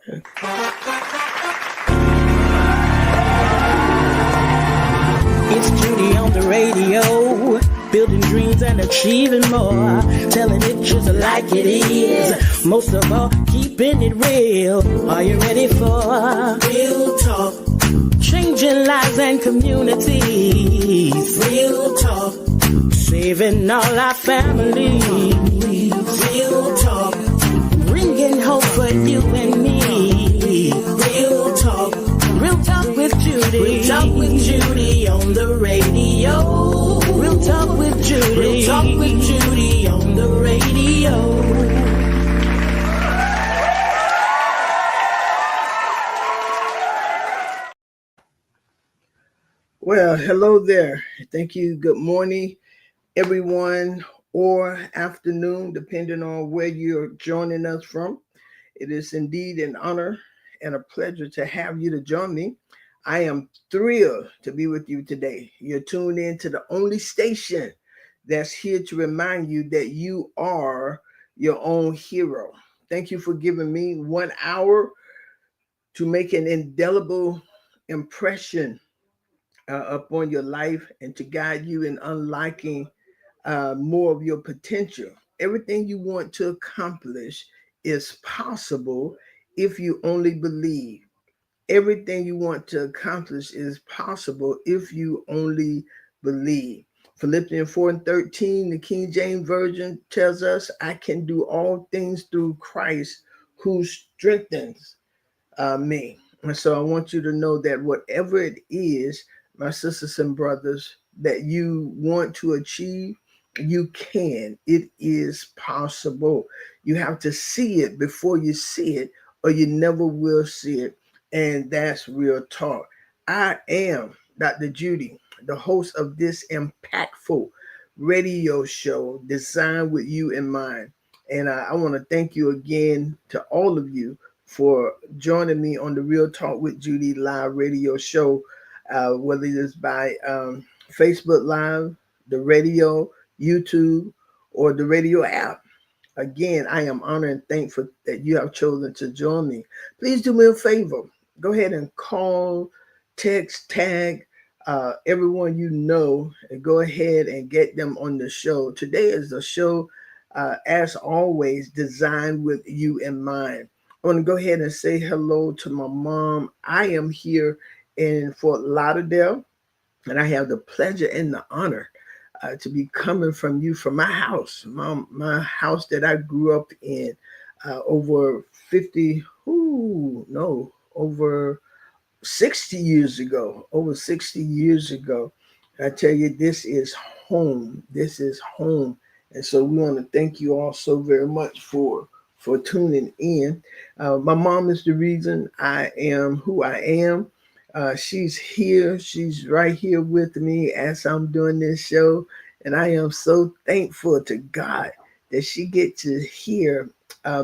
It's Judy on the radio, building dreams and achieving more, telling it just like it is. Most of all, keeping it real. Are you ready for real talk? Changing lives and communities. Real talk. Saving all our families. Real talk. Bringing hope for you and me. Real talk. Real talk with Judy. Real talk with Judy on the radio. Real talk with Judy. Real talk with Judy on the radio. Well, hello there. Thank you. Good morning, everyone, or afternoon, depending on where you're joining us from. It is indeed an honor and a pleasure to have you to join me. I am thrilled to be with you today. You're tuned in to the only station that's here to remind you that you are your own hero. Thank you for giving me 1 hour to make an indelible impression upon your life and to guide you in unlocking more of your potential. Everything you want to accomplish is possible if you only believe. Everything you want to accomplish is possible if you only believe. Philippians 4:13, the King James Version tells us, I can do all things through Christ who strengthens me. And so I want you to know that whatever it is, my sisters and brothers, that you want to achieve, you can. It is possible. You have to see it before you see it, or you never will see it. And that's real talk. I am Dr. Judy, the host of this impactful radio show designed with you in mind. And I want to thank you again to all of you for joining me on the Real Talk with Judy live radio show, whether it's by Facebook Live, the radio, YouTube, or the radio app. Again, I am honored and thankful that you have chosen to join me. Please do me a favor. Go ahead and call, text, tag everyone you know, and go ahead and get them on the show. Today is a show, as always, designed with you in mind. I want to go ahead and say hello to my mom. I am here in Fort Lauderdale, and I have the pleasure and the honor to be coming from you from my house, my house that I grew up in over 60 years ago. Over 60 years ago. I tell you, this is home. This is home. And so we want to thank you all so very much for tuning in. My mom is the reason I am who I am. She's here. She's right here with me as I'm doing this show. And I am so thankful to God that she get to hear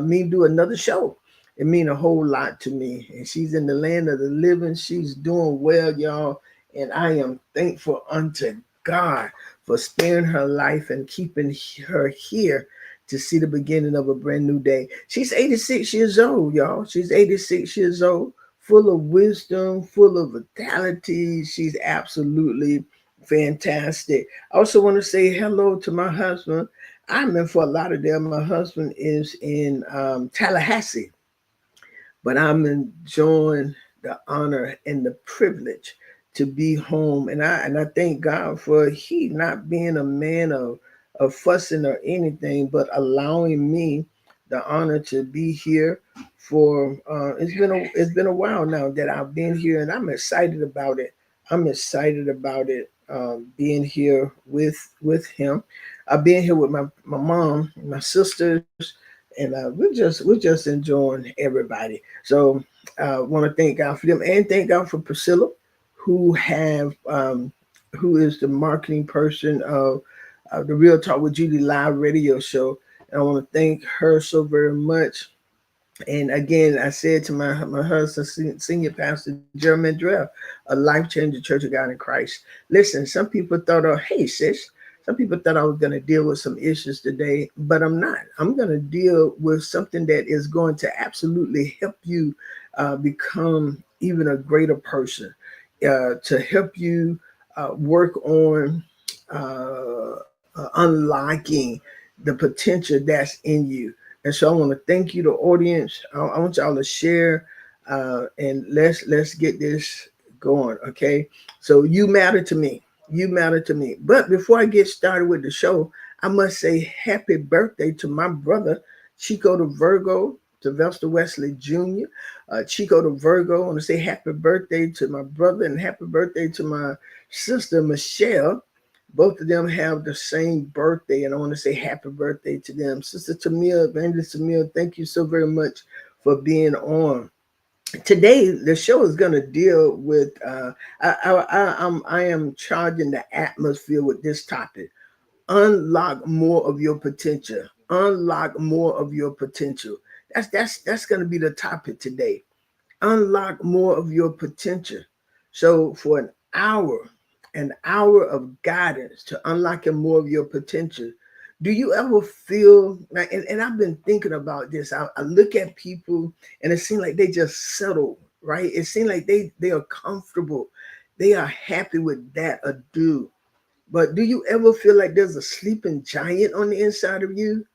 me do another show. It means a whole lot to me. And she's in the land of the living. She's doing well, y'all. And I am thankful unto God for sparing her life and keeping her here to see the beginning of a brand new day. She's 86 years old, y'all. She's 86 years old, full of wisdom, full of vitality. She's absolutely fantastic. I also want to say hello to my husband. I'm in Fort Lauderdale. My husband is in Tallahassee, but I'm enjoying the honor and the privilege to be home. And I thank God for he not being a man of fussing or anything, but allowing me the honor to be here for it's been a while now that I've been here, and I'm excited about it. I'm excited about it, being here with him. I've been here with my mom, and my sisters, and we're just enjoying everybody. So I want to thank God for them, and thank God for Priscilla, who is the marketing person of the Real Talk with Judy live radio show. And I want to thank her so very much. And again, I said to my husband, Senior Pastor Jeremy Drell, a life-changing Church of God in Christ. Listen, some people thought, hey, sis, Some people thought I was going to deal with some issues today, but I'm not. I'm going to deal with something that is going to absolutely help you become even a greater person, to help you work on unlocking the potential that's in you. And so I want to thank you, the audience. I want y'all to share, and let's get this going. Okay, so you matter to me. You matter to me. But before I get started with the show, I must say happy birthday to my brother, Chico the Virgo, Sylvester Wesley Jr. Chico the Virgo. I want to say happy birthday to my brother and happy birthday to my sister, Michelle. Both of them have the same birthday, and I want to say happy birthday to them. Sister Tamia, Evangelist Tamia, thank you so very much for being on. Today the show is going to deal with I am charging the atmosphere with this topic: unlock more of your potential. Unlock more of your potential. That's going to be the topic today. Unlock more of your potential. So for an hour of guidance to unlocking more of your potential. Do you ever feel and I've been thinking about this. I look at people and it seems like they just settle, right? It seems like they are comfortable. They are happy with that or do. But do you ever feel like there's a sleeping giant on the inside of you,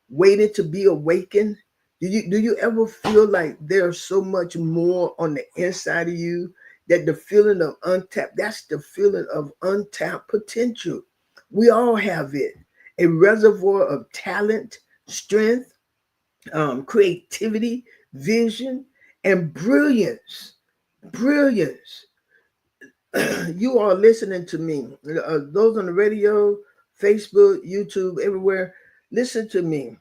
waiting to be awakened? Do you ever feel like there's so much more on the inside of you, that the feeling of untapped, that's the feeling of untapped potential. We all have it. A reservoir of talent, strength, creativity, vision, and brilliance. Brilliance. You are listening to me. Those on the radio, Facebook, YouTube, everywhere, listen to me.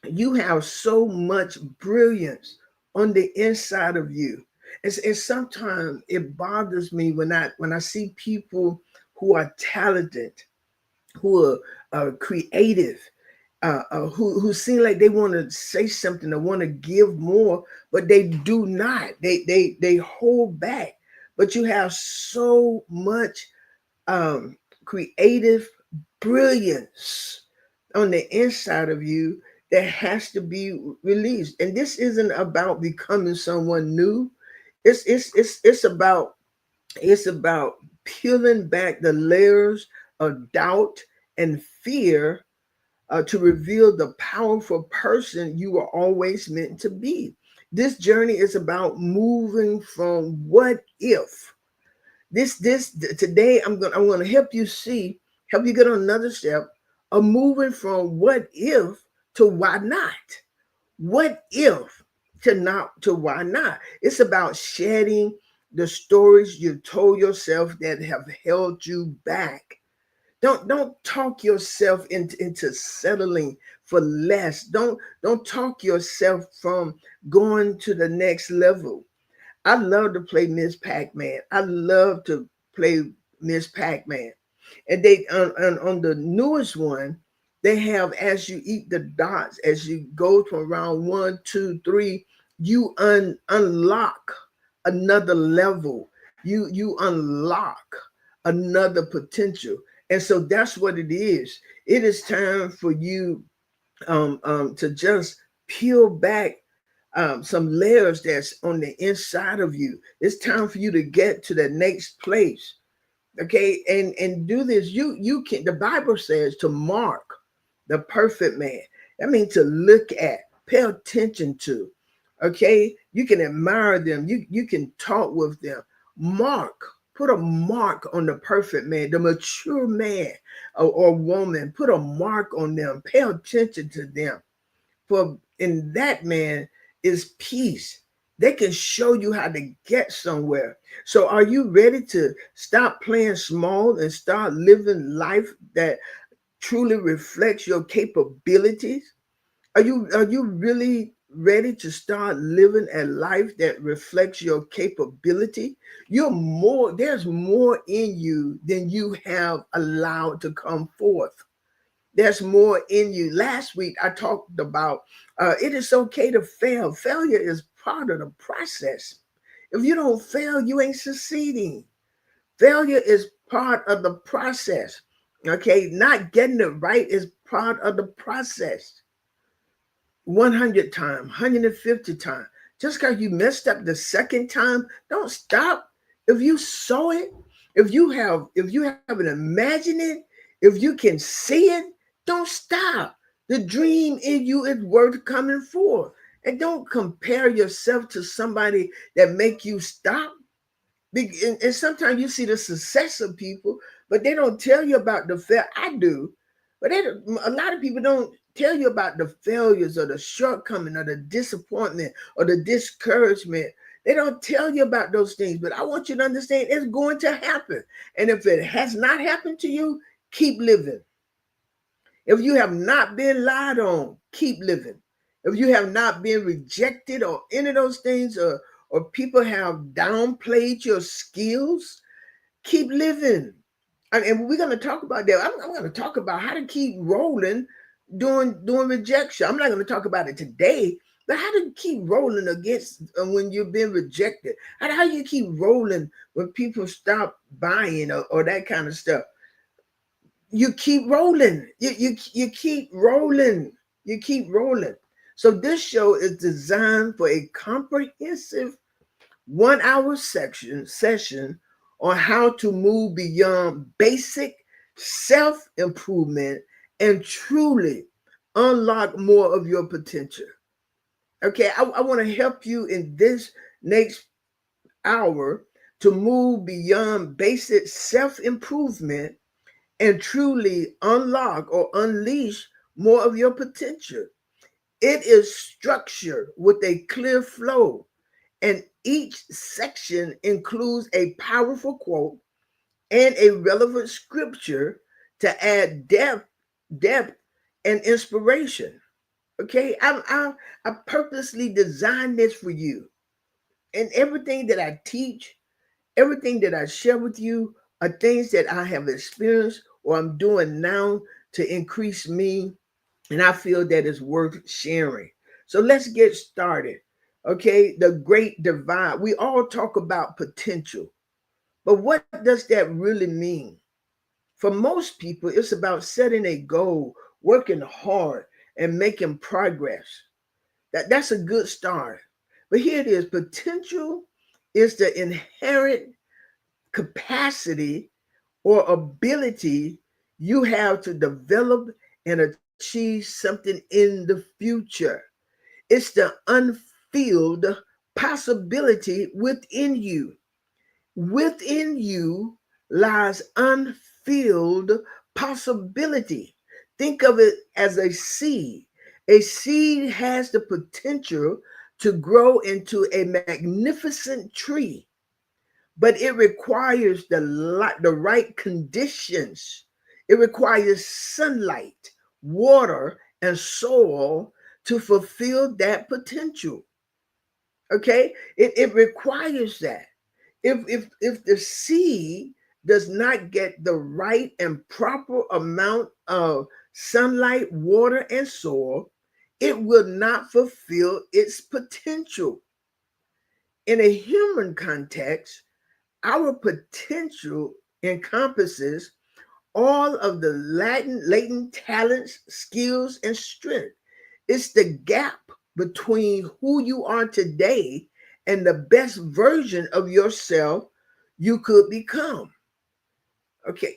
You have so much brilliance on the inside of you. And sometimes it bothers me when I see people who are talented, who are creative, who seem like they want to say something or want to give more, but they do not. They hold back. But you have so much creative brilliance on the inside of you that has to be released. And this isn't about becoming someone new. It's about peeling back the layers of doubt and fear, to reveal the powerful person you were always meant to be. This journey is about moving from what if. This today I'm gonna help you get on another step of moving from what if to why not. What if to not to why not? It's about shedding the stories you told yourself that have held you back. Don't talk yourself into settling for less. Don't talk yourself from going to the next level. I love to play Miss Pac-Man. I love to play Miss Pac-Man. And they on the newest one, they have, as you eat the dots, as you go from round 1, 2, 3, you unlock another level. You unlock another potential. And so that's what it is. It is time for you to just peel back some layers that's on the inside of you. It's time for you to get to the next place. Okay, and do this. You can. The Bible says to mark the perfect man. That means to look at, pay attention to. Okay, you can admire them. You can talk with them. Mark. Put a mark on the perfect man, the mature man or woman. Put a mark on them. Pay attention to them. For in that man is peace. They can show you how to get somewhere. So are you ready to stop playing small and start living life that truly reflects your capabilities? Are you really ready to start living a life that reflects your capability? There's more in you than you have allowed to come forth. There's more in you. Last week, I talked about it is okay to fail. Failure is part of the process. If you don't fail, you ain't succeeding. Failure is part of the process. Okay, not getting it right is part of the process. 100 times, 150 times. Just because you messed up the second time, don't stop. If you saw it, if you have an imagine it, if you can see it, don't stop. The dream in you is worth coming for. And don't compare yourself to somebody that make you stop. And sometimes you see the success of people, but they don't tell you about the fail. I do, but a lot of people don't tell you about the failures or the shortcoming or the disappointment or the discouragement. They don't tell you about those things, but I want you to understand it's going to happen. And if it has not happened to you, keep living. If you have not been lied on, keep living. If you have not been rejected or any of those things, or people have downplayed your skills, keep living. And we're going to talk about that. I'm going to talk about how to keep rolling during rejection. I'm not going to talk about it today, but how to keep rolling against when you've been rejected. How you keep rolling when people stop buying or that kind of stuff. You keep rolling. You keep rolling. You keep rolling. So this show is designed for a comprehensive 1 hour session on how to move beyond basic self-improvement and truly unlock more of your potential. Okay, I want to help you in this next hour to move beyond basic self-improvement and truly unlock or unleash more of your potential. It is structured with a clear flow, and each section includes a powerful quote and a relevant scripture to add depth, and inspiration. Okay, I purposely designed this for you, and everything that I teach, everything that I share with you are things that I have experienced or I'm doing now to increase me, and I feel that it's worth sharing. So let's get started. Okay, the great divide. We all talk about potential, but what does that really mean? For most people, it's about setting a goal, working hard, and making progress. That's a good start. But here it is, potential is the inherent capacity or ability you have to develop and achieve something in the future. It's the unfilled possibility within you. Within you lies unfilled possibility. Think of it as a seed. A seed has the potential to grow into a magnificent tree, but it requires the right conditions. It requires sunlight, water, and soil to fulfill that potential. Okay, it requires that. If the seed does not get the right and proper amount of sunlight, water, and soil, it will not fulfill its potential. In a human context, our potential encompasses all of the latent talents, skills, and strength. It's the gap between who you are today and the best version of yourself you could become. Okay.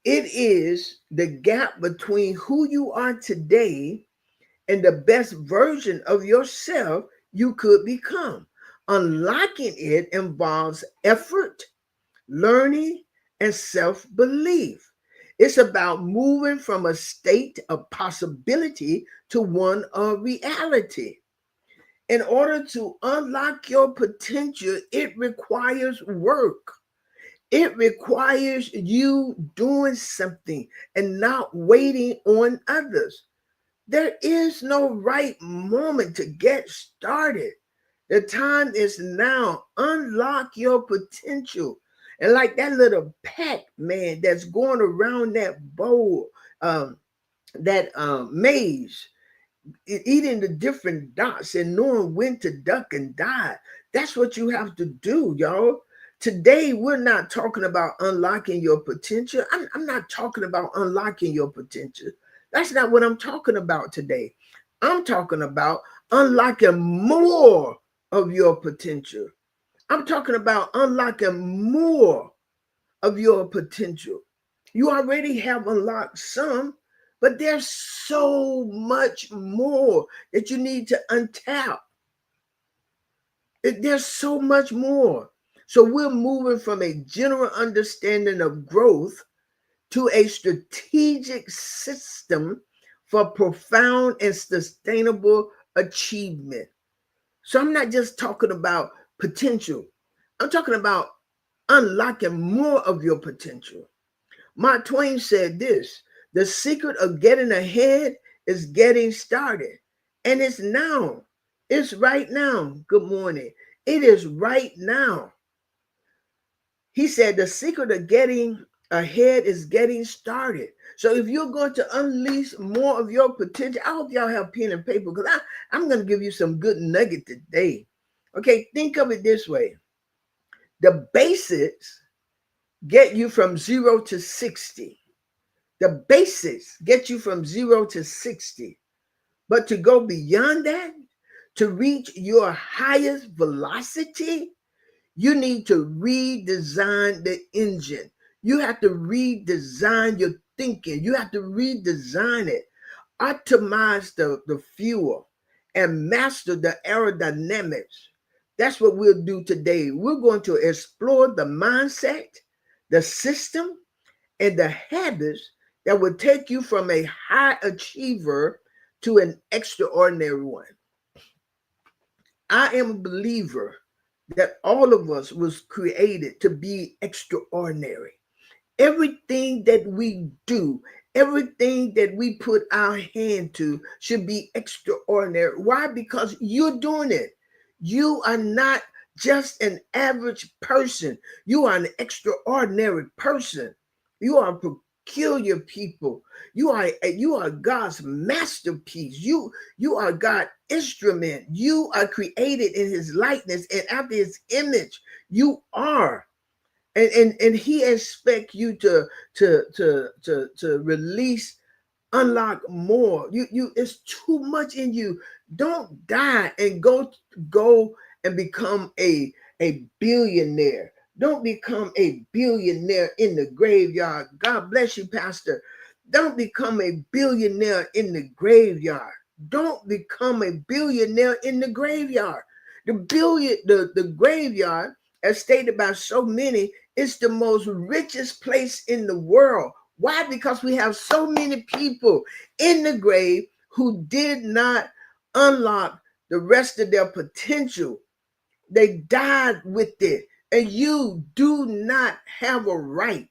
It is the gap between who you are today and the best version of yourself you could become. Unlocking it involves effort, learning, and self belief. It's about moving from a state of possibility to one of reality. In order to unlock your potential, it requires work. It requires you doing something and not waiting on others. There is no right moment to get started. The time is now. Unlock your potential. And like that little Pac Man that's going around that bowl, that maze, eating the different dots and knowing when to duck and dive. That's what you have to do, y'all. today we're not talking about unlocking your potential. I'm not talking about unlocking your potential. That's not what I'm talking about today. I'm talking about unlocking more of your potential. I'm talking about unlocking more of your potential. You already have unlocked some, but there's so much more that you need to untap. There's so much more. So we're moving from a general understanding of growth to a strategic system for profound and sustainable achievement. So I'm not just talking about potential. I'm talking about unlocking more of your potential. Mark Twain said this: the secret of getting ahead is getting started. And it's now. It's right now. Good morning. It is right now. He said the secret of getting ahead is getting started. So if you're going to unleash more of your potential, I hope y'all have pen and paper, because I'm going to give you some good nugget today. Okay, think of it this way. The basics get you from 0 to 60. The basics get you from 0 to 60. But to go beyond that, to reach your highest velocity, you need to redesign the engine. You have to redesign your thinking. You have to redesign it, optimize the fuel, and master the aerodynamics. That's what we'll do today. We're going to explore the mindset, the system, and the habits that will take you from a high achiever to an extraordinary one. I am a believer that all of us was created to be extraordinary. Everything that we do, everything that we put our hand to should be extraordinary. Why? Because you're doing it. You are not just an average person. You are an extraordinary person. You are a peculiar people. You are God's masterpiece. You are God's instrument. You are created in his likeness and after his image. You are. And he expects you to release, unlock more. You it's too much in you. Don't die and go and become a billionaire. Don't become a billionaire in the graveyard. God bless you, Pastor. Don't become a billionaire in the graveyard. Don't become a billionaire in the graveyard. The graveyard, as stated by so many, is the most richest place in the world. Why? Because we have so many people in the grave who did not unlock the rest of their potential. They died with it. And you do not have a right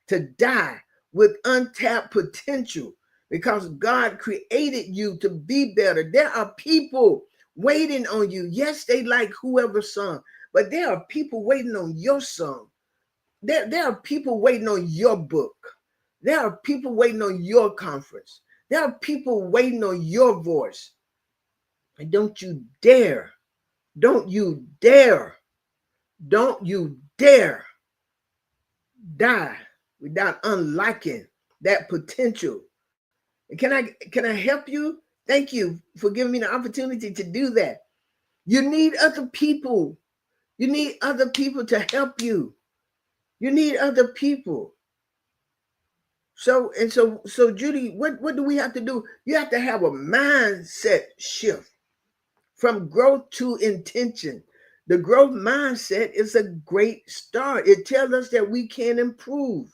to die with untapped potential, because God created you to be better. There are people waiting on you. Yes, they like whoever's song, but there are people waiting on your song. There are people waiting on your book. There are people waiting on your conference. There are people waiting on your voice. And don't you dare die without unlocking that potential. And can I help you? Thank you for giving me the opportunity to do that. You need other people. You need other people to help you. You need other people. So Judy, what do we have to do? You have to have a mindset shift from growth to intention. The growth mindset is a great start. It tells us that we can improve.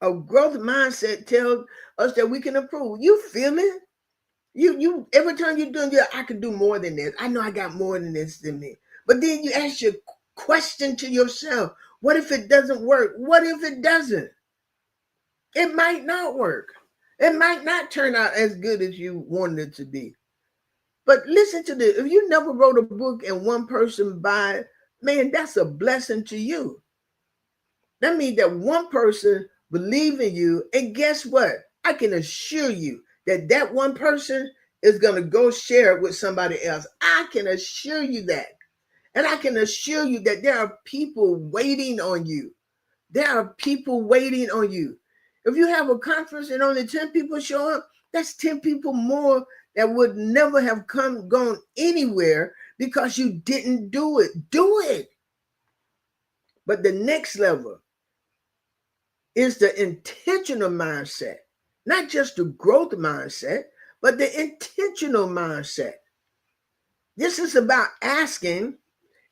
A growth mindset tells us that we can improve. You feel it? You every time you're doing, I can do more than this. I know I got more than this than me. But then you ask your question to yourself: what if it doesn't work? What if it doesn't? It might not work. It might not turn out as good as you wanted it to be. But listen to this. If you never wrote a book and one person buy it, man, that's a blessing to you. That means that one person believes in you. And guess what? I can assure you that that one person is going to go share it with somebody else. I can assure you that. And I can assure you that there are people waiting on you. There are people waiting on you. If you have a conference and only 10 people show up, that's 10 people more that would never have gone anywhere because you didn't do it. Do it. But the next level is the intentional mindset, not just the growth mindset, but the intentional mindset. This is about asking,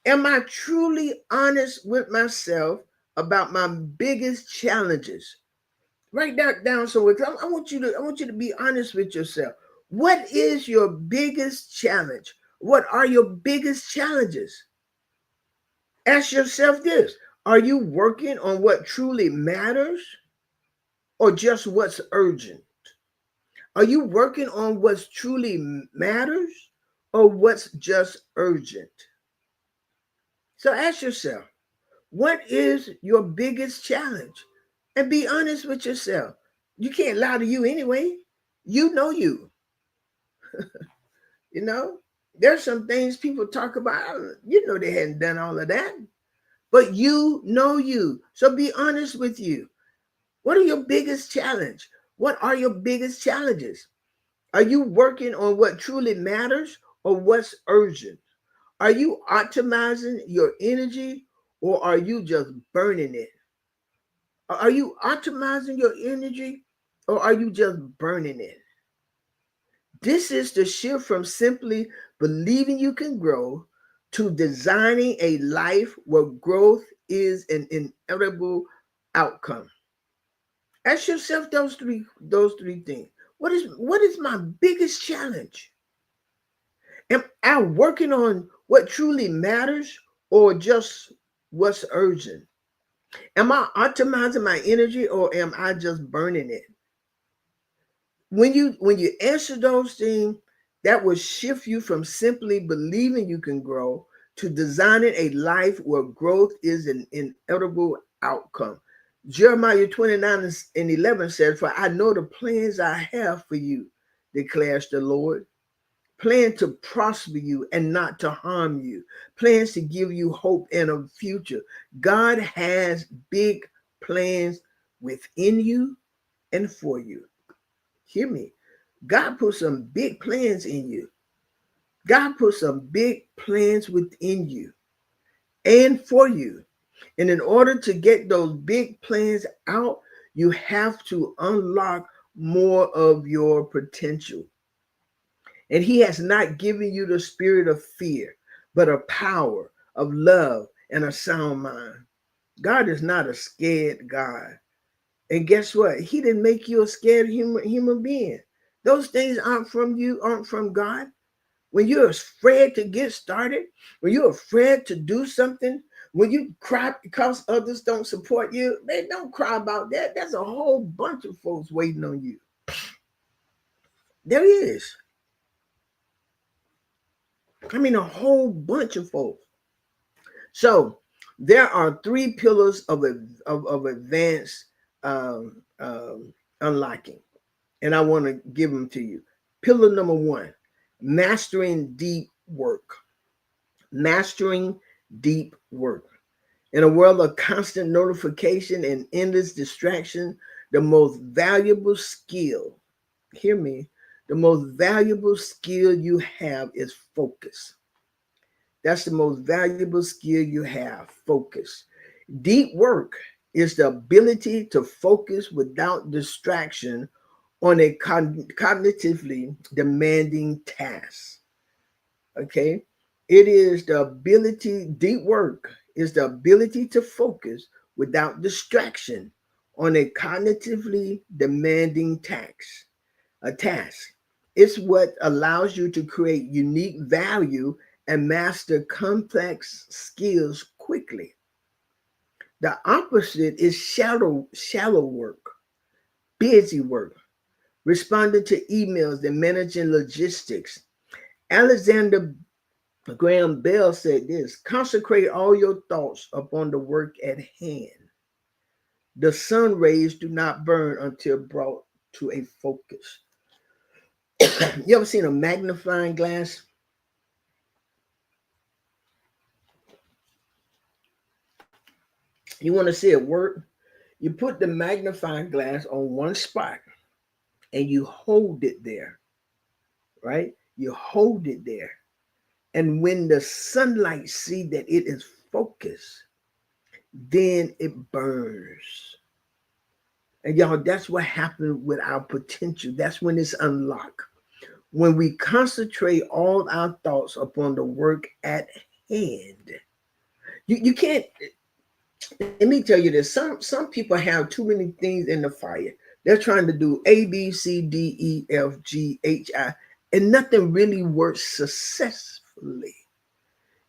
am I truly honest with myself about my biggest challenges? Write that down somewhere. I want you to be honest with yourself. What is your biggest challenge? What are your biggest challenges? Ask yourself this. Are you working on what truly matters or just what's urgent? Are you working on what's truly matters or what's just urgent? So ask yourself, what is your biggest challenge? And be honest with yourself. You can't lie to you anyway. You know you. You know, there's some things people talk about. You know they hadn't done all of that. But you know you. So be honest with you. What are your biggest challenge? What are your biggest challenges? Are you working on what truly matters or what's urgent? Are you optimizing your energy or are you just burning it? Are you optimizing your energy or are you just burning it? This is the shift from simply believing you can grow to designing a life where growth is an inevitable outcome. Ask yourself those three things. What is my biggest challenge? Am I working on what truly matters or just what's urgent? Am I optimizing my energy or am I just burning it? When you answer those things, that will shift you from simply believing you can grow to designing a life where growth is an inevitable outcome. Jeremiah 29:11 said, "For I know the plans I have for you, declares the Lord. Plan to prosper you and not to harm you. Plans to give you hope and a future." God has big plans within you and for you. Hear me. God put some big plans in you. God put some big plans within you and for you. And in order to get those big plans out, you have to unlock more of your potential. And he has not given you the spirit of fear, but a power of love and a sound mind. God is not a scared God. And guess what? He didn't make you a scared human being. Those things aren't from you, aren't from God. When you're afraid to get started, when you're afraid to do something, when you cry because others don't support you, they don't cry about that. There's a whole bunch of folks waiting on you. There is. I mean, a whole bunch of folks. So there are three pillars of advanced unlocking, and I want to give them to you. Pillar number one, mastering deep work. Mastering deep work. In a world of constant notification and endless distraction, the most valuable skill, hear me, the most valuable skill you have is focus. That's the most valuable skill you have, focus. Deep work is the ability to focus without distraction on a cognitively demanding task. Okay? It is the ability, deep work is the ability to focus without distraction on a cognitively demanding task. A task. It's what allows you to create unique value and master complex skills quickly. The opposite is shallow work, busy work, responding to emails and managing logistics. Alexander Graham Bell said this: consecrate all your thoughts upon the work at hand. The sun rays do not burn until brought to a focus. You ever seen a magnifying glass? You want to see it work? You put the magnifying glass on one spot and you hold it there, right? You hold it there. And when the sunlight see that it is focused, then it burns. And y'all, that's what happened with our potential. That's when it's unlocked. When we concentrate all our thoughts upon the work at hand. You can't, let me tell you this. Some people have too many things in the fire. They're trying to do A, B, C, D, E, F, G, H, I, and nothing really works successfully.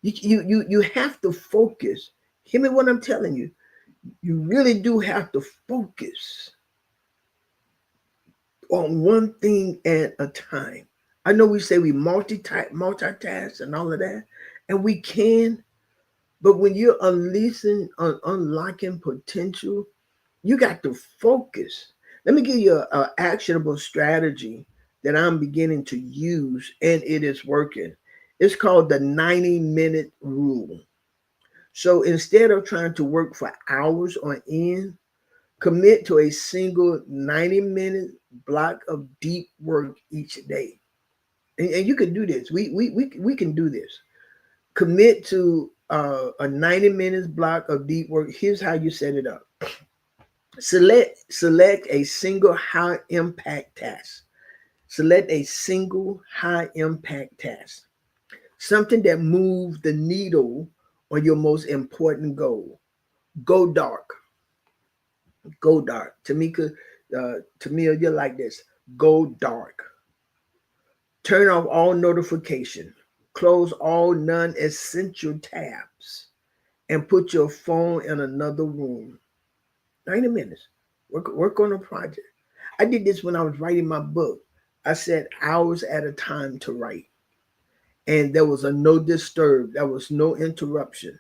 You have to focus. Hear me what I'm telling you. You really do have to focus on one thing at a time. I know we say we multitask and all of that, and we can, but when you're unlocking potential, you got to focus. Let me give you an actionable strategy that I'm beginning to use, and it is working. It's called the 90-minute rule. So instead of trying to work for hours on end, commit to a single 90-minute block of deep work each day. And you can do this. We can do this. Commit to a 90 minutes block of deep work. Here's how you set it up. Select a single high impact task. Select a single high impact task. Something that moves the needle on your most important goal. Go dark. Go dark. Tamika, Tamia, you're like this. Go dark. Turn off all notification. Close all non-essential tabs and put your phone in another room. 90 minutes. Work on a project. I did this when I was writing my book. I set hours at a time to write. And there was a no disturb. There was no interruption.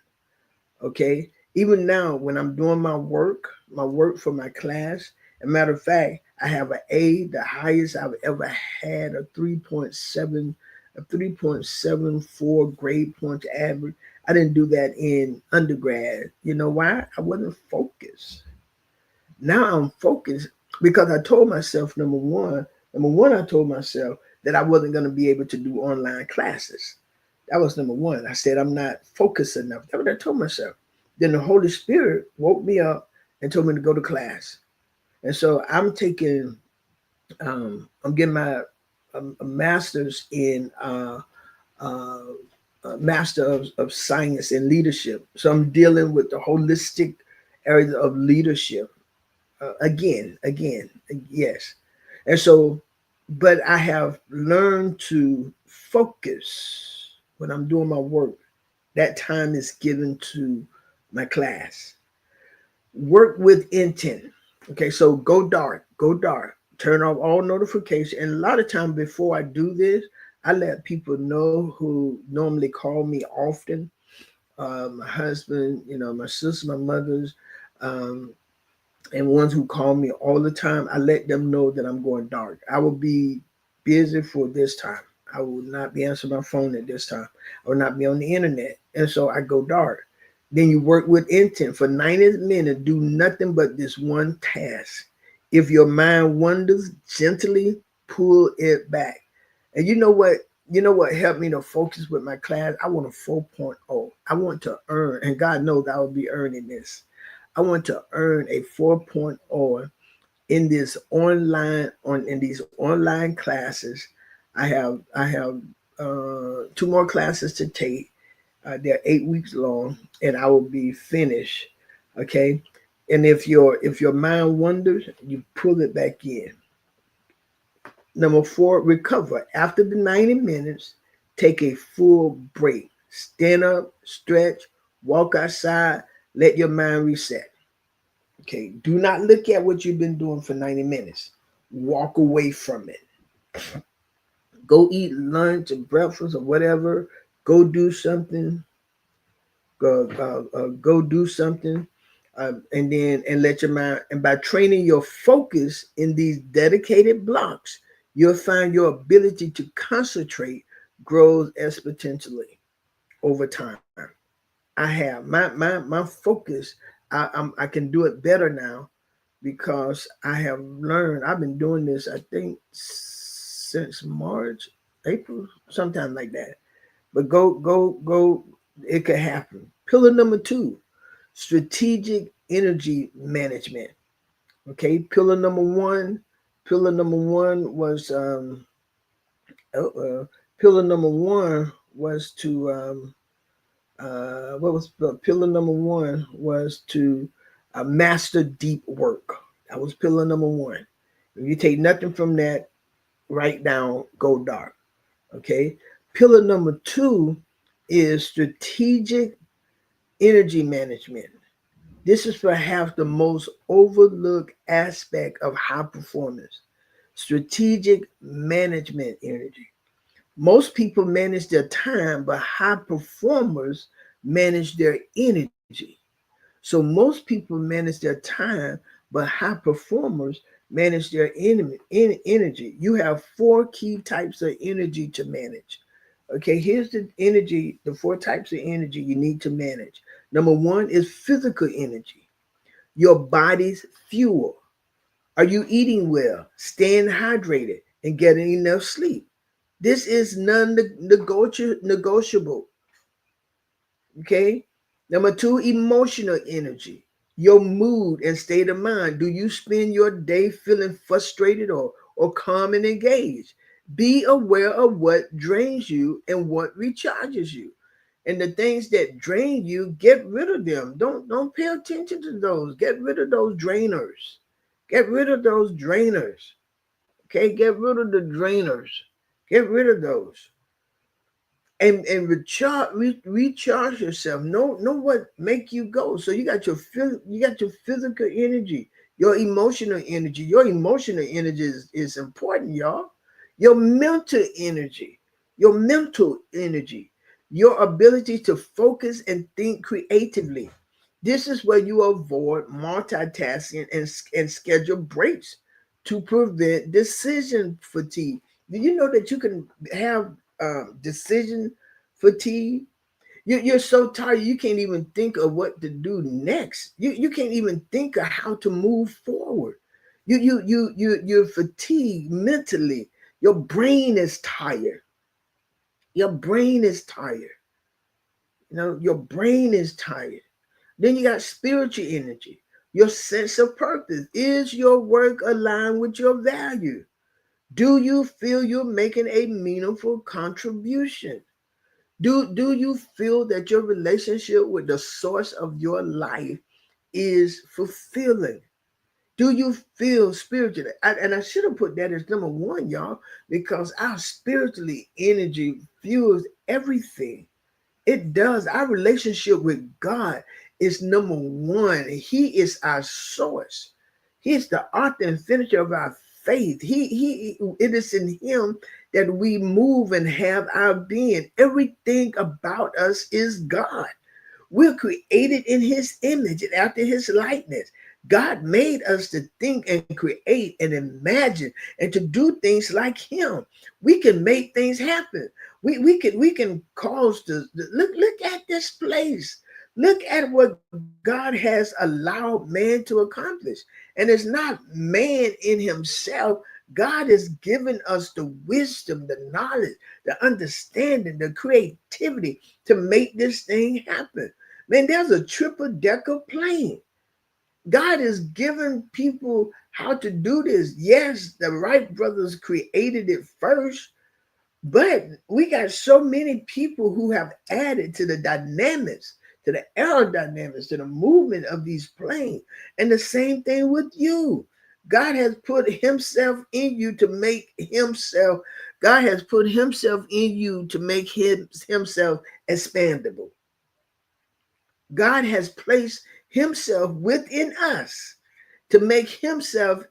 Okay. Even now, when I'm doing my work for my class, as a matter of fact, I have an A, the highest I've ever had, a 3.74 grade point average. I didn't do that in undergrad. You know why? I wasn't focused. Now I'm focused because I told myself, number one, I told myself that I wasn't going to be able to do online classes. That was number one. I said, I'm not focused enough. That's what I told myself. Then the Holy Spirit woke me up and told me to go to class. And so I'm taking, I'm getting my a master's in master of science and leadership. So I'm dealing with the holistic areas of leadership. Again, yes. And so, but I have learned to focus when I'm doing my work. That time is given to my class. Work with intent. Okay, so go dark. Turn off all notifications. And a lot of times before I do this, I let people know who normally call me often. My husband, my sister, my mother's, and ones who call me all the time. I let them know that I'm going dark. I will be busy for this time. I will not be answering my phone at this time. I will not be on the internet. And so I go dark. Then you work with intent for 90 minutes. Do nothing but this one task. If your mind wanders, gently pull it back. And you know what? You know what helped me to focus with my class? I want a 4.0. I want to earn, and God knows I will be earning this. I want to earn a 4.0 in this in these online classes. I have two more classes to take. They're 8 weeks long, and I will be finished. Okay, and if your mind wanders, you pull it back in. Number 4, recover after the 90 minutes. Take a full break. Stand up, stretch, walk outside. Let your mind reset. Okay, do not look at what you've been doing for 90 minutes. Walk away from it. Go eat lunch or breakfast or whatever. Go do something. Go do something, and let your mind. And by training your focus in these dedicated blocks, you'll find your ability to concentrate grows exponentially over time. I have my focus. I can do it better now because I have learned. I've been doing this, I think, since March, April, sometime like that. But go. It could happen. Pillar number two: strategic energy management. Okay, pillar number one. Pillar number one was uh, uh, pillar number one was to what was pillar number one was to master deep work. That was pillar number one. If you take nothing from that, write down go dark. Okay. Pillar number two is strategic energy management. This is perhaps the most overlooked aspect of high performance. Strategic management energy. Most people manage their time, but high performers manage their energy. So most people manage their time, but high performers manage their energy. You have four key types of energy to manage. Okay, here's the energy, the four types of energy you need to manage. Number one is physical energy, your body's fuel. Are you eating well, staying hydrated, and getting enough sleep? This is non-negotiable. Okay. Number two, emotional energy, your mood and state of mind. Do you spend your day feeling frustrated or calm and engaged? Be aware of what drains you and what recharges you. And the things that drain you, get rid of them. Don't pay attention to those. Get rid of those drainers. Get rid of those drainers. Okay, get rid of the drainers. Get rid of those. And recharge yourself. Know what make you go. So you got your physical energy, your emotional energy. Your emotional energy is important, y'all. Your mental energy, your mental energy, your ability to focus and think creatively. This is where you avoid multitasking and schedule breaks to prevent decision fatigue. Do you know that you can have decision fatigue? You're so tired you can't even think of what to do next. You can't even think of how to move forward. You're fatigued mentally. Your brain is tired. Your brain is tired. Your brain is tired. Then you got spiritual energy. Your sense of purpose. Is your work aligned with your value? Do you feel you're making a meaningful contribution? Do you feel that your relationship with the source of your life is fulfilling? Do you feel spiritually? And I should have put that as number one, y'all, because our spiritually energy fuels everything. It does. Our relationship with God is number one. He is our source. He is the author and finisher of our faith. It is in Him that we move and have our being. Everything about us is God. We're created in His image and after His likeness. God made us to think and create and imagine and to do things like Him. We can make things happen. We can cause look at this place. Look at what God has allowed man to accomplish. And it's not man in himself. God has given us the wisdom, the knowledge, the understanding, the creativity to make this thing happen. Man, there's a triple decker plane. God has given people how to do this. Yes, the Wright brothers created it first, but we got so many people who have added to the dynamics, to the aerodynamics, to the movement of these planes. And the same thing with you. God has put Himself in you to make Himself, God has put Himself in you to make Himself expandable. God has placed Himself within us to make Himself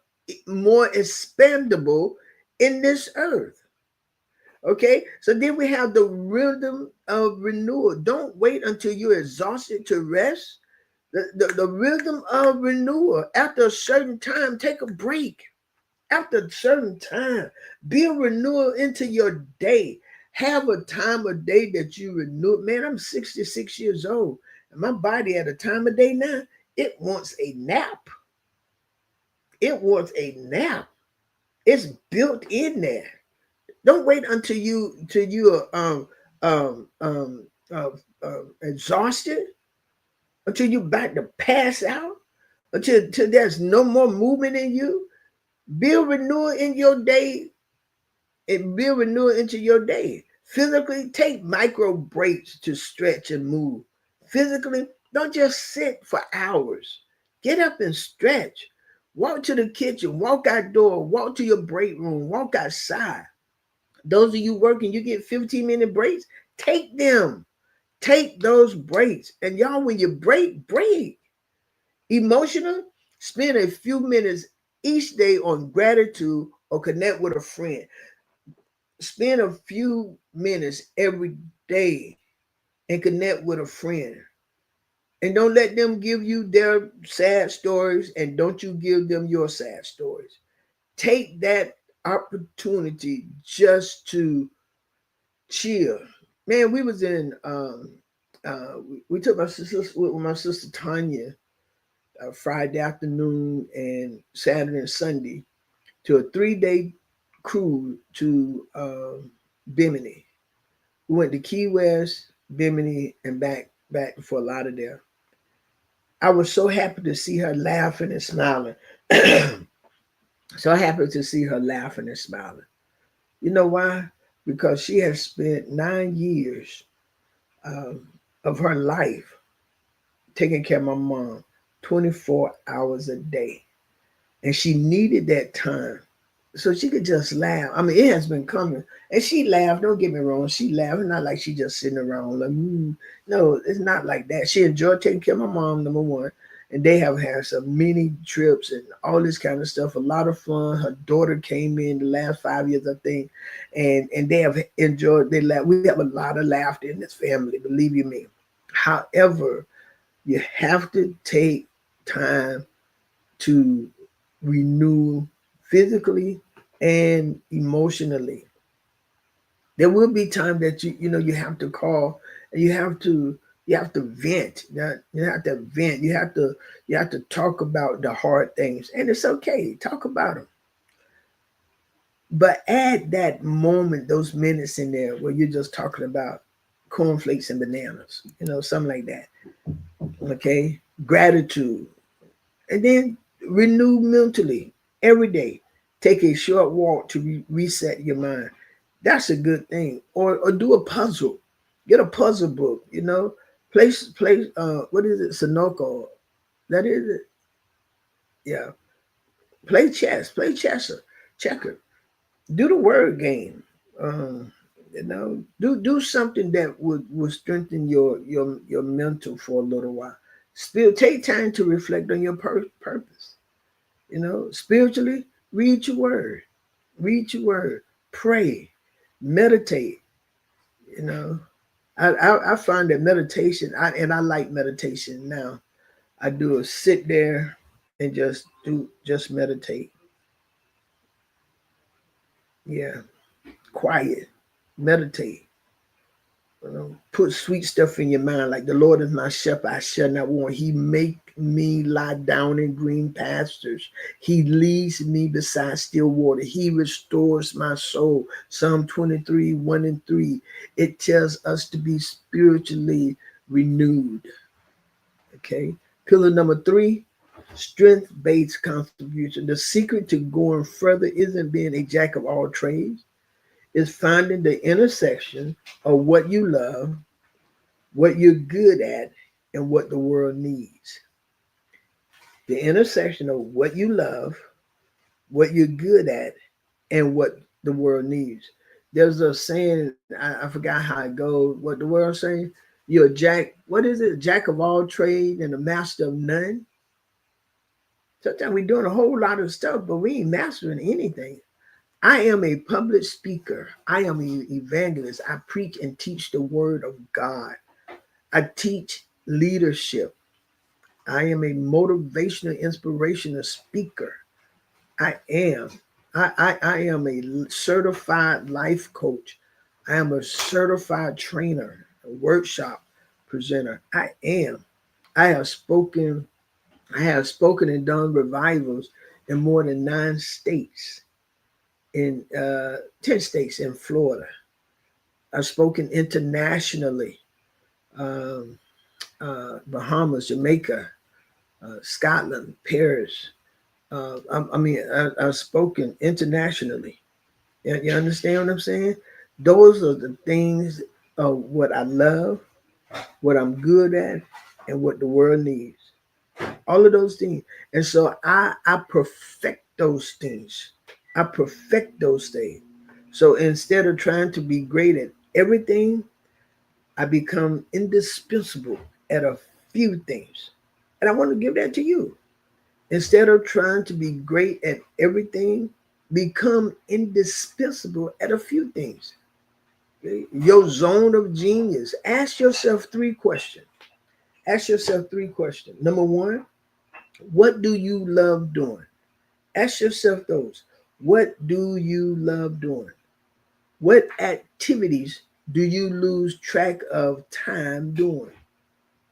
more expandable in this earth. Okay, so then we have the rhythm of renewal. Don't wait until you're exhausted to rest. The rhythm of renewal. After a certain time, take a break. After a certain time, build renewal into your day. Have a time of day that you renew. Man, I'm 66 years old, and my body at a time of day now. It wants a nap. It wants a nap. It's built in there. Don't wait until you are exhausted, until you about to pass out, until there's no more movement in you. Build renewal in your day and build renewal into your day. Physically, take micro breaks to stretch and move. Physically, don't just sit for hours. Get up and stretch. Walk to the kitchen, walk outdoor, walk to your break room, walk outside. Those of you working, you get 15-minute breaks. Take them. Take those breaks. And y'all, when you break. Emotional, spend a few minutes each day on gratitude or connect with a friend. Spend a few minutes every day and connect with a friend. And don't let them give you their sad stories, and don't you give them your sad stories. Take that opportunity just to chill. Man, we was in we took my sister with my sister Tanya Friday afternoon and Saturday and Sunday to a 3-day cruise to Bimini. We went to Key West, Bimini, and back to Fort Lauderdale. I was so happy to see her laughing and smiling. So happy to see her laughing and smiling. You know why? Because she has spent 9 years of her life taking care of my mom 24 hours a day. And she needed that time so she could just laugh. I mean, it has been coming. And she laughed. Don't get me wrong. She laughed. It's not like she just sitting around like, No, it's not like that. She enjoyed taking care of my mom, number one. And they have had some mini trips and all this kind of stuff. A lot of fun. Her daughter came in the last 5 years, I think. And they have enjoyed their laugh. We have a lot of laughter in this family, believe you me. However, you have to take time to renew physically and emotionally. There will be time that you have to call and you have to vent. You have to vent. You have to talk about the hard things, and it's okay. Talk about them, but add that moment, those minutes in there where you're just talking about cornflakes and bananas, something like that. Okay, gratitude, and then renew mentally every day. Take a short walk to reset your mind. That's a good thing. Or do a puzzle. Get a puzzle book. Play. What is it? Sudoku. That is it. Yeah. Play chess. Play checker. Do the word game. Do something that would strengthen your mental for a little while. Still take time to reflect on your purpose. Spiritually, read your word. Pray, meditate. I find that meditation, I like meditation now. I do a sit there and just meditate. Yeah, quiet, meditate. Put sweet stuff in your mind, like the Lord is my shepherd, I shall not want. He make me lie down in green pastures. He leads me beside still water. He restores my soul. Psalm 23, 1 and 3. It tells us to be spiritually renewed. Okay. Pillar number 3, strength-based contribution. The secret to going further isn't being a jack of all trades. Is finding the intersection of what you love, what you're good at, and what the world needs. The intersection of what you love, what you're good at, and what the world needs. There's a saying, I forgot how it goes, what the world saying. You're a jack, what is it? Jack of all trade and a master of none. Sometimes we're doing a whole lot of stuff, but we ain't mastering anything. I am a public speaker. I am an evangelist. I preach and teach the word of God. I teach leadership. I am a motivational, inspirational speaker. I am. I am a certified life coach. I am a certified trainer, a workshop presenter. I am. I have spoken I have spoken and done revivals in more than 9 states, in 10 states in Florida. I've spoken internationally, um, Bahamas, Jamaica, Scotland, Paris. I've spoken internationally. You understand what I'm saying? Those are the things of what I love, what I'm good at, and what the world needs. All of those things. And so I perfect those things. I perfect those things. So instead of trying to be great at everything, I become indispensable at a few things. And I want to give that to you. Instead of trying to be great at everything, become indispensable at a few things. Okay? Your zone of genius. Ask yourself 3 questions. Ask yourself 3 questions. Number one, what do you love doing? Ask yourself those. What do you love doing? What activities do you lose track of time doing?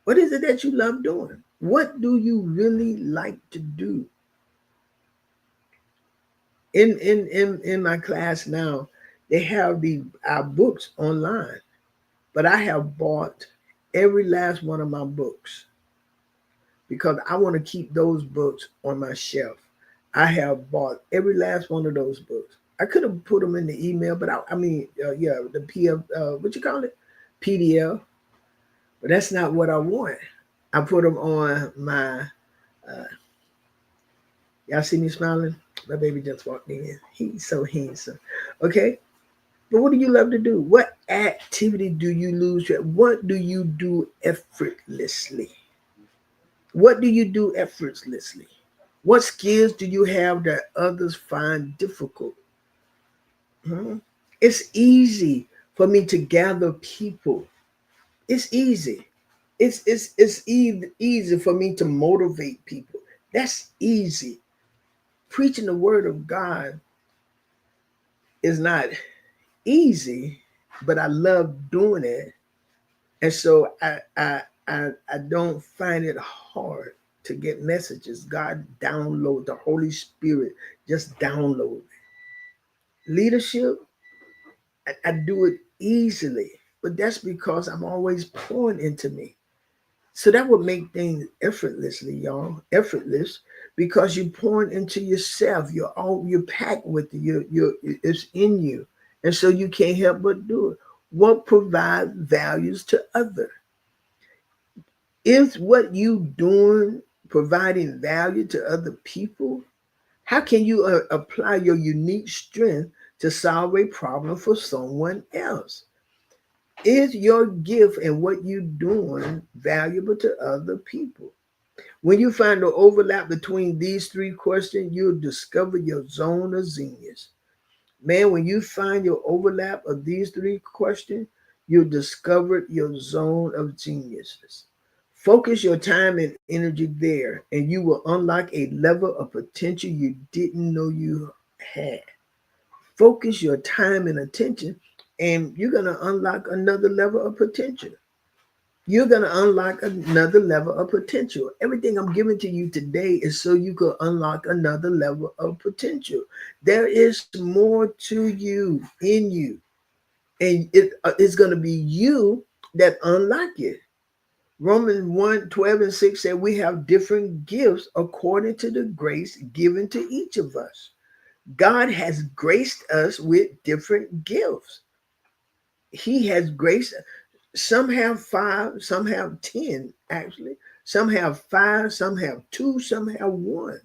What is it that you love doing? What do you really like to do? In my class now, they have the our books online, but I have bought every last one of my books because I want to keep those books on my shelf. I have bought every last one of those books. I could have put them in the email, but yeah, the PF, what you call it, PDF. But that's not what I want. I put them on my. Y'all see me smiling? My baby just walked in. He's so handsome. Okay, but what do you love to do? What activity do you lose? What do you do effortlessly? What do you do effortlessly? What skills do you have that others find difficult? Hmm? It's easy for me to gather people. It's easy. It's easy for me to motivate people. That's easy. Preaching the word of God is not easy, but I love doing it, and so I don't find it hard to get messages. God download the Holy Spirit, just download leadership. I do it easily, but that's because I'm always pouring into me. So that would make things effortlessly, y'all, effortless, because you're pouring into yourself. You're packed with it. It's in you, and so you can't help but do it. What provide values to other? Is what you doing providing value to other people? How can you apply your unique strength to solve a problem for someone else? Is your gift and what you're doing valuable to other people? When you find the overlap between these 3 questions, you'll discover your zone of genius. Man, when you find your overlap of these 3 questions, you'll discover your zone of geniuses. Focus your time and energy there, and you will unlock a level of potential you didn't know you had. Focus your time and attention, and you're going to unlock another level of potential. You're going to unlock another level of potential. Everything I'm giving to you today is so you could unlock another level of potential. There is more to you, in you, and it's going to be you that unlock it. Romans 1:12 and 6 said we have different gifts according to the grace given to each of us. God has graced us with different gifts. He has graced. Some have 5, some have 10, actually. Some have 5, some have 2, some have 1.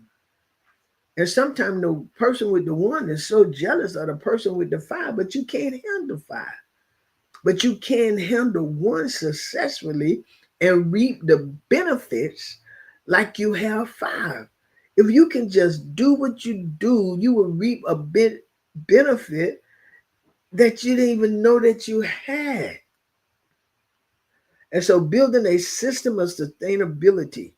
And sometimes the person with the 1 is so jealous of the person with the 5, but you can't handle 5. But you can handle 1 successfully and reap the benefits like you have 5. If you can just do what you do, you will reap a benefit that you didn't even know that you had. And so building a system of sustainability,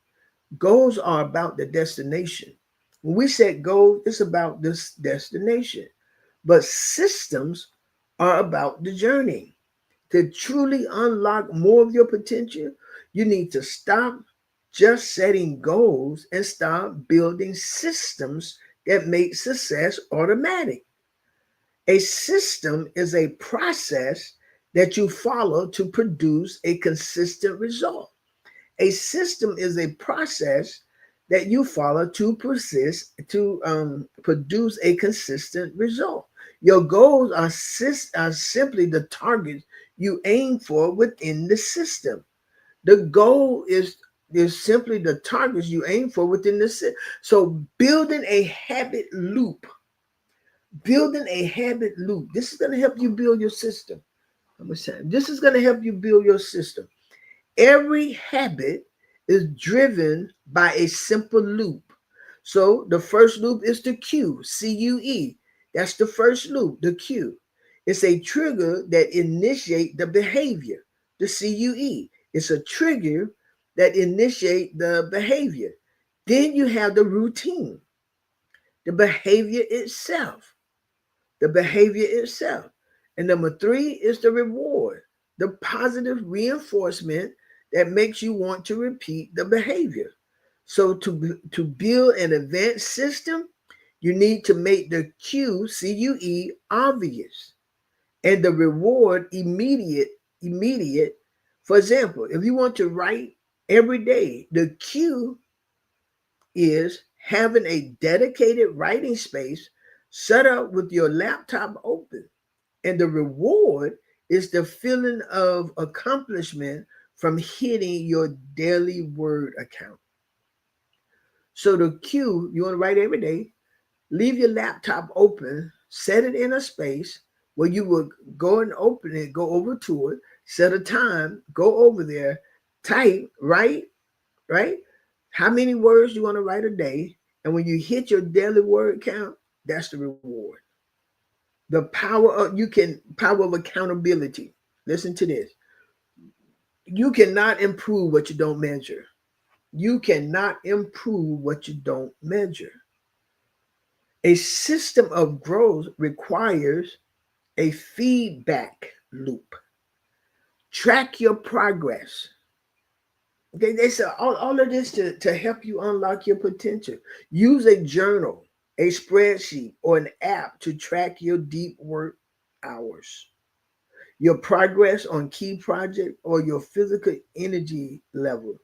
goals are about the destination. When we set goals, it's about this destination. But systems are about the journey. To truly unlock more of your potential, you need to stop just setting goals and start building systems that make success automatic. A system is a process that you follow to produce a consistent result. A system is a process that you follow to produce a consistent result. Your goals are simply the targets you aim for within the system. The goal is simply the targets you aim for within the system. So building a habit loop. This is going to help you build your system. I'm gonna say this is going to help you build your system. Every habit is driven by a simple loop. So the first loop is the cue, CUE. That's the first loop, the cue. It's a trigger that initiate the behavior, the CUE. It's a trigger that initiate the behavior. Then you have the routine, the behavior itself, the behavior itself. And number three is the reward, the positive reinforcement that makes you want to repeat the behavior. So to build an advanced system, you need to make the cue, CUE, obvious and the reward immediate. For example, if you want to write every day, the cue is having a dedicated writing space set up with your laptop open. And the reward is the feeling of accomplishment from hitting your daily word account. So the cue, you want to write every day, leave your laptop open, set it in a space where you will go and open it, go over to it, set a time, go over there, type, write. How many words you want to write a day? And when you hit your daily word count, that's the reward. The power of accountability. Listen to this. You cannot improve what you don't measure. You cannot improve what you don't measure. A system of growth requires a feedback loop. Track your progress. They say all of this to help you unlock your potential. Use a journal, a spreadsheet, or an app to track your deep work hours, your progress on key project, or your physical energy level.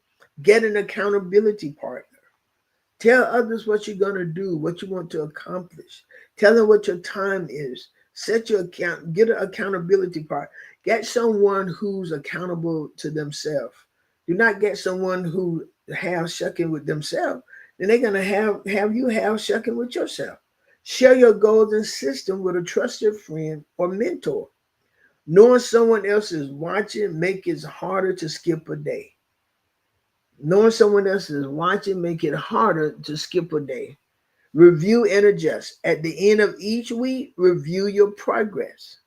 Get an accountability partner. Tell others what you're going to do, what you want to accomplish. Tell them what your time is. Set your account, get an accountability partner. Get someone who's accountable to themselves. Do not get someone who half shucking with themselves. Then they're gonna have you half shucking with yourself. Share your goals and system with a trusted friend or mentor. Knowing someone else is watching make it harder to skip a day. Knowing someone else is watching make it harder to skip a day. Review and adjust. At the end of each week, review your progress.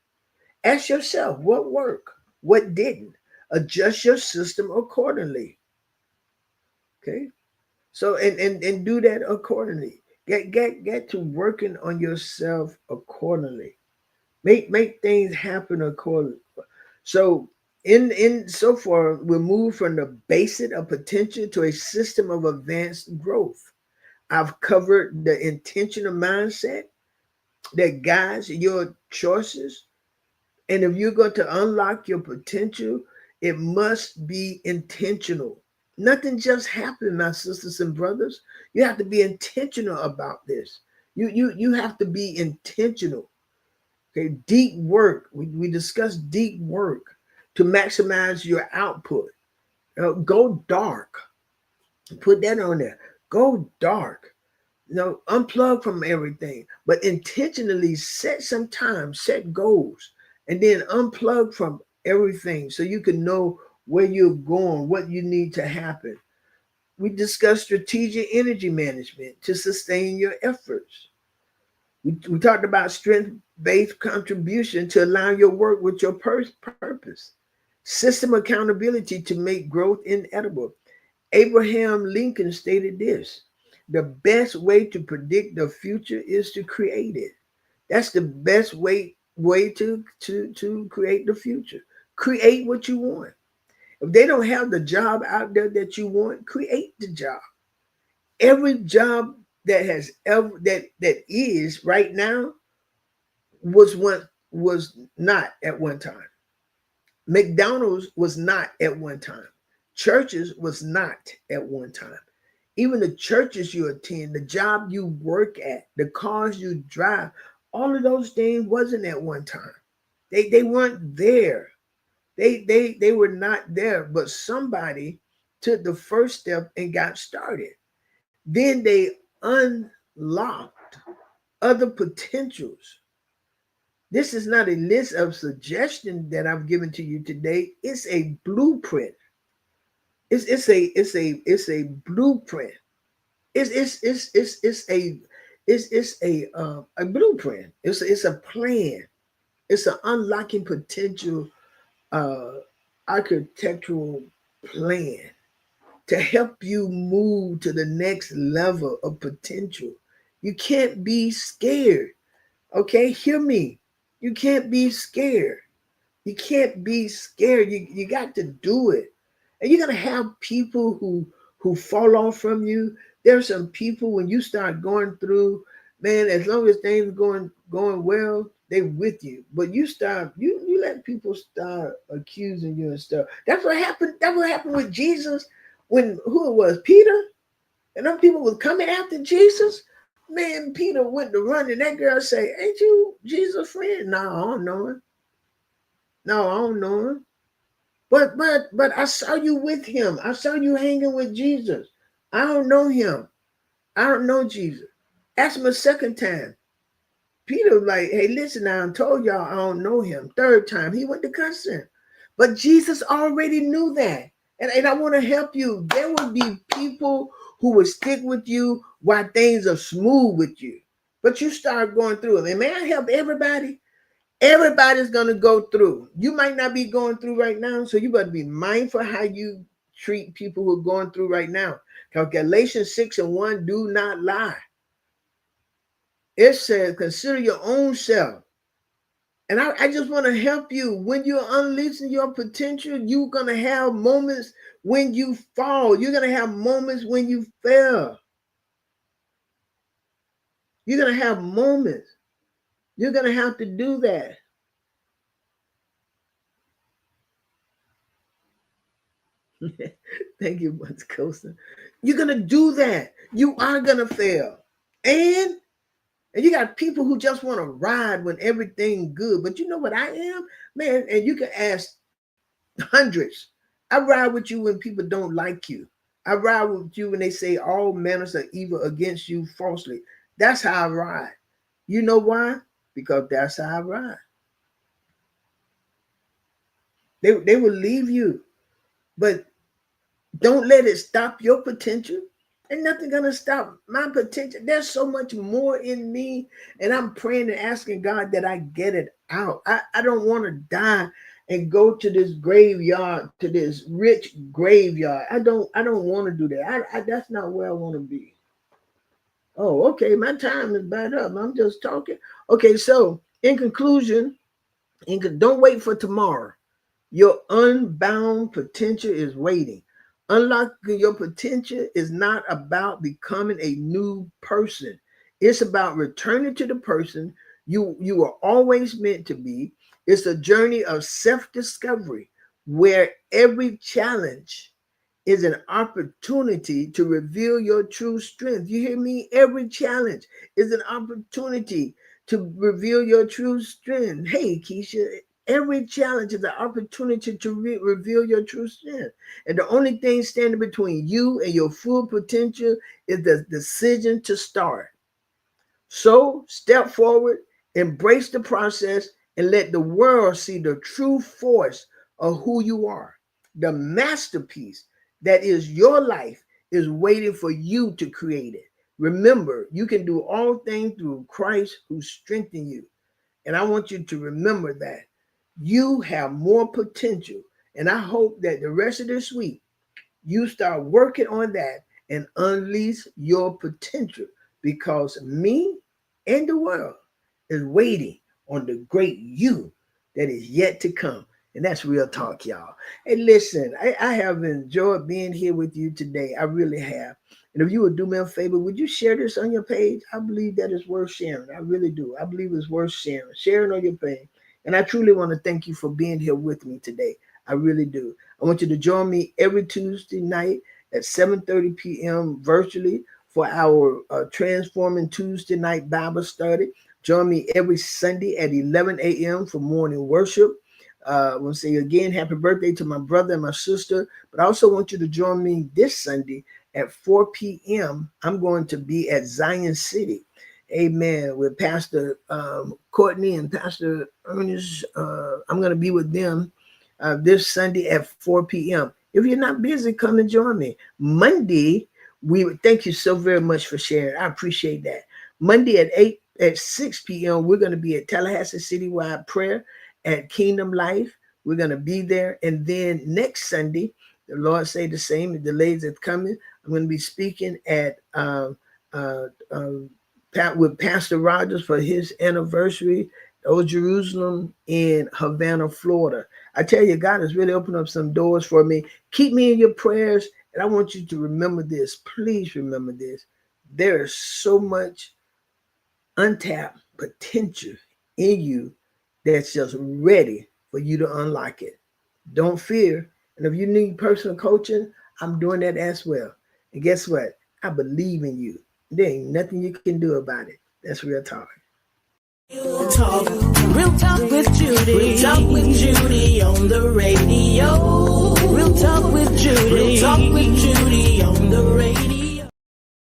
Ask yourself what worked, what didn't. Adjust your system accordingly. Okay. So and do that accordingly. Get to working on yourself accordingly. Make things happen accordingly. So in so far, we move from the basic of potential to a system of advanced growth. I've covered the intentional mindset that guides your choices. And if you're going to unlock your potential, it must be intentional. Nothing just happened, my sisters and brothers. You have to be intentional about this. You have to be intentional. Okay, deep work. We discussed deep work to maximize your output. Go dark. Put that on there. Go dark. Unplug from everything, but intentionally set some time, set goals, and then unplug from everything so you can know where you're going, what you need to happen. We discussed strategic energy management to sustain your efforts. We talked about strength-based contribution to align your work with your purpose. System accountability to make growth inedible. Abraham Lincoln stated this: the best way to predict the future is to create it. That's the best way to create the future. Create what you want. If they don't have the job out there that you want, create the job. Every job that has ever that is right now was not at one time. McDonald's was not at one time. Churches was not at one time. Even the churches you attend, the job you work at, the cars you drive, all of those things wasn't at one time. They weren't there. They were not there, but somebody took the first step and got started. Then they unlocked other potentials. This is not a list of suggestions that I've given to you today. It's a blueprint. It's a blueprint. It's a blueprint. It's a plan. It's an unlocking potential architectural plan to help you move to the next level of potential. You can't be scared. Okay, hear me. You can't be scared. You can't be scared. You got to do it. And you're gonna have people who fall off from you. There's some people when you start going through, man, as long as things going well, they with you. But you let people start accusing you and stuff. That's what happened. That's what happened with Jesus when who it was, Peter? And them people was coming after Jesus. Man, Peter went to run, and that girl say, "Ain't you Jesus' friend?" No, I don't know him. No, I don't know him. But I saw you with him. I saw you hanging with Jesus. I don't know him. I don't know Jesus. Ask him a second time. Peter was like, "Hey, listen, I told y'all I don't know him." Third time, he went to cussing. But Jesus already knew that. And I want to help you. There will be people who will stick with you while things are smooth with you. But you start going through it. And may I help everybody? Everybody's going to go through. You might not be going through right now, so you better be mindful how you treat people who are going through right now. Because Galatians 6:1 do not lie. It says, consider your own self. And I just want to help you. When you're unleashing your potential, you're going to have moments when you fall. You're going to have moments when you fail. You're going to have moments. You're going to have to do that. Thank you, Butch Coaster. You're going to do that. You are going to fail. And you got people who just want to ride when everything's good. But you know what I am? Man, and you can ask hundreds. I ride with you when people don't like you. I ride with you when they say all manners of evil against you falsely. That's how I ride. You know why? Because that's how I ride. They will leave you. But don't let it stop your potential. Ain't nothing gonna stop my potential. There's so much more in me, and I'm praying and asking God that I get it out. I don't want to die and go to this graveyard, to this rich graveyard. I don't want to do that. That's not where I want to be. Oh, okay, my time is bad up. I'm just talking. Okay, so in conclusion, don't wait for tomorrow. Your unbound potential is waiting. Unlocking your potential is not about becoming a new person. It's about returning to the person you were always meant to be. It's a journey of self-discovery where every challenge is an opportunity to reveal your true strength. You hear me? Every challenge is an opportunity to reveal your true strength. Hey, Keisha, every challenge is an opportunity to reveal your true strength. And the only thing standing between you and your full potential is the decision to start. So step forward, embrace the process, and let the world see the true force of who you are. The masterpiece that is your life is waiting for you to create it. Remember, you can do all things through Christ who strengthens you. And I want you to remember that. You have more potential. And I hope that the rest of this week, you start working on that and unleash your potential, because me and the world is waiting on the great you that is yet to come. And that's real talk, y'all. Hey, listen, I have enjoyed being here with you today. I really have. And if you would do me a favor, would you share this on your page? I believe that is worth sharing. I really do. I believe it's worth sharing. Share it on your page. And I truly want to thank you for being here with me today. I really do. I want you to join me every Tuesday night at 7:30 p.m. virtually for our Transforming Tuesday Night Bible Study. Join me every Sunday at 11 a.m. for morning worship. I want to say again, happy birthday to my brother and my sister. But I also want you to join me this Sunday at 4 p.m. I'm going to be at Zion City. Amen. With Pastor Courtney and Pastor Ernest. I'm going to be with them this Sunday at 4 p.m. If you're not busy, come and join me. Monday, thank you so very much for sharing. I appreciate that. Monday at 6 p.m., we're going to be at Tallahassee Citywide Prayer at Kingdom Life. We're going to be there. And then next Sunday, the Lord say the same, the delays are coming. I'm going to be speaking at with Pastor Rogers for his anniversary, Old Jerusalem in Havana, Florida. I tell you, God has really opened up some doors for me. Keep me in your prayers. And I want you to remember this. Please remember this. There is so much untapped potential in you that's just ready for you to unlock it. Don't fear. And if you need personal coaching, I'm doing that as well. And guess what? I believe in you. There ain't nothing you can do about it. That's real talk. Real talk with Judy. Real talk with Judy on the radio. Real talk with Judy. Real talk with Judy on the radio.